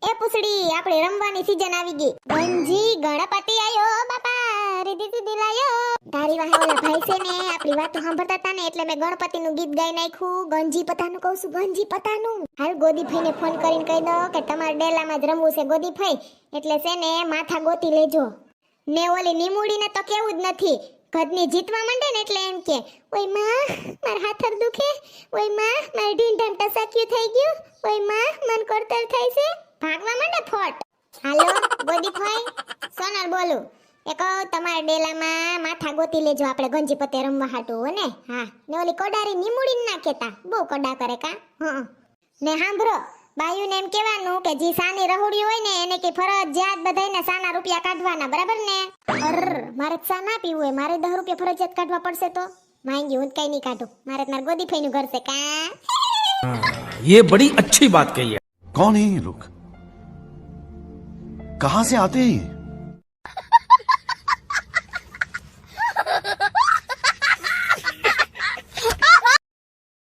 એ પૂછડી આપણે રમવાની સીઝન આવી ગઈ. ગંજી ગણપતિ આયો બાપા રીધી સીધી લાયો. તારી વાહે ઓલા ભાઈ છે ને આપણી વાતો સાંભળતા હતા ને એટલે મેં ગણપતિનું ગીત ગાઈ નાખ્યું. ગંજી પતાનું કહું છું, ગંજી પતાનું. હાલ ગોદીભાઈને ફોન કરીને કહી દો કે તમારે ડેલામાં જ રમવું છે ગોદીભાઈ, એટલે છે ને માથા ગોતી લેજો. ને ઓલી નીમુડીને તો કેવું જ નથી, ઘરની જીતવા માંડે ને એટલે એમ કે ઓય માં માર હાથર દુખે, ઓય માં માર ઢીંઢણ ટસાક્યું થઈ ગયું, ઓય માં મન કોરતર થાય છે, ભાગવા માંડે ફોટ. હાલો ગોદીભાઈ, સોનલ બોલું. એ કહો તમારા ડેલામાં માથા ગોતી લેજો આપણે ગંજી પતે રમવા હાટું હો ને. હા ને ઓલી કોડારી નીમુડી ના કેતા, બહુ કોડા કરે કા. હા ને સાંભળો, બાયુને એમ કહેવાનું કે જે સાની રહોડી હોય ને એને કે ફરજિયાત બધાયને સાના રૂપિયા કાઢવાના, બરાબર ને? મારે સા ના પીવું હોય, મારે 10 રૂપિયા ફરજિયાત કાઢવા પડશે તો માંગી હું કઈ નહીં કાઢું. મારે મારા ગોદીભાઈનું ઘર છે કા. ये बड़ी अच्छी बात कही है. कौन है ये लोग, कहां से आते हैं ये?